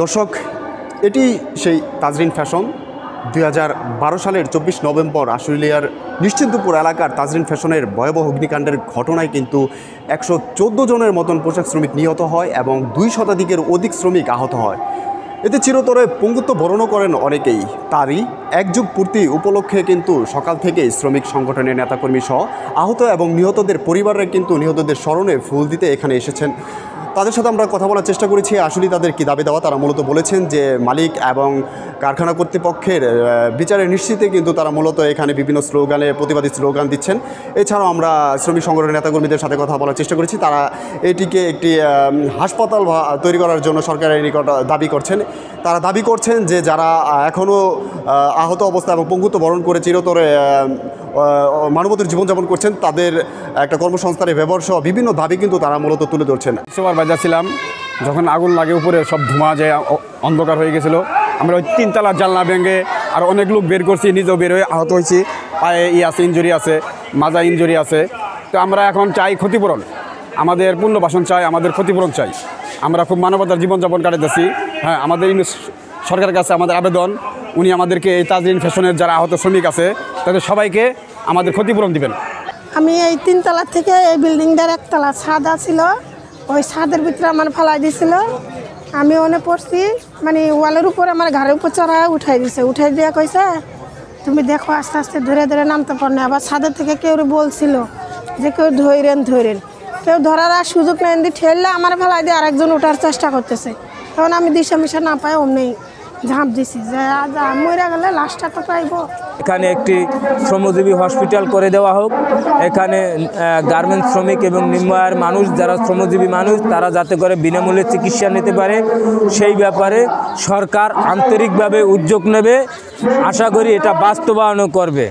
দর্শক, এটি সেই তাজরিন ফ্যাশন। 2012 সালের 24 নভেম্বর আশুলিয়ার নিশ্চিন্তপুর এলাকার তাজরিন ফ্যাশনের ভয়াবহ অগ্নিকাণ্ডের ঘটনায় কিন্তু 114 জনের মতন পোশাক শ্রমিক নিহত হয় এবং 2 শতাধিকের অধিক শ্রমিক আহত হয়। এতে চিরতরে পঙ্গুত্ব বরণও করেন অনেকেই। তারই এক যুগ পূর্তি উপলক্ষে কিন্তু সকাল থেকেই শ্রমিক সংগঠনের নেতাকর্মী সহ আহত এবং নিহতদের পরিবারের কিন্তু নিহতদের স্মরণে ফুল দিতে এখানে এসেছেন। তাদের সাথে আমরা কথা বলার চেষ্টা করেছি। আসলে তাদের কী দাবি দেওয়া, তারা মূলত বলেছেন যে মালিক এবং কারখানা কর্তৃপক্ষের বিচারের নিশ্চিতে কিন্তু তারা মূলত এখানে বিভিন্ন স্লোগানে প্রতিবাদী স্লোগান দিচ্ছেন। এছাড়াও আমরা শ্রমিক সংগঠনের নেতাকর্মীদের সাথে কথা বলার চেষ্টা করেছি। তারা এটিকে একটি হাসপাতাল তৈরি করার জন্য সরকারের নিকট দাবি করছেন। তারা দাবি করছেন যে যারা এখনও আহত অবস্থা এবং পঙ্গুত্ব বরণ করে চিরতরে মানবতার জীবনযাপন করছেন তাদের একটা কর্মসংস্থানের ব্যবহার সহ বিভিন্ন দাবি কিন্তু তারা মূলত তুলে ধরছেন। সুপারভাইজার ছিলাম, যখন আগুন লাগে উপরে সব ধোঁয়া যায়, অন্ধকার হয়ে গেছিলো। আমরা ওই 3 তলার জানলা ভেঙে আর অনেক লোক বের করছি, নিজেও বের হয়ে আহত হয়েছি। পায়ে আছে, ইঞ্জুরি আছে, মাজা ইঞ্জুরি আছে। তো আমরা এখন চাই ক্ষতিপূরণ, আমাদের পুনর্বাসন চাই, আমাদের ক্ষতিপূরণ চাই। আমরা খুব মানবতার জীবনযাপন কাটাতেছি। হ্যাঁ, আমাদের সরকারের কাছে আমাদের আবেদন, উনি আমাদেরকে এই তাজরিন ফ্যাশনের যারা আহত শ্রমিক আছে তাদের সবাইকে আমাদের ক্ষতিপূরণ দিবেন। আমি এই 3 তলা থেকে এই বিল্ডিংটার 1 তলা ছাদ ছিল, ওই ছাদের ভিতরে আমার ফেলাই দিয়েছিল। আমি ওনে পড়ছি, মানে ওয়ালের উপরে আমার ঘরের উপর চড়া উঠাই দিছে। উঠাই দিয়ে কইছে তুমি দেখো আস্তে আস্তে ধরে ধরে নামতে পারে। আবার ছাদের থেকে কেউ বলছিল যে কেউ ধরেন, কেউ ধরার আর সুযোগ নেন দিয়ে ঠেললে আমার ফেলাই দিয়ে আরেকজন ওঠার চেষ্টা করতেছে। তখন আমি দিশা মিশা না পাই অমনি ঝাঁপ দিছি যে মরে গেলে লাশটা তো পাইব। এখানে একটি শ্রমজীবী হসপিটাল করে দেওয়া হোক। এখানে গার্মেন্টস শ্রমিক এবং নিম্ন আয়ের মানুষ যারা শ্রমজীবী মানুষ তারা যাতে করে বিনামূল্যে চিকিৎসা নিতে পারে, সেই ব্যাপারে সরকার আন্তরিকভাবে উদ্যোগ নেবে। আশা করি এটা বাস্তবায়নও করবে।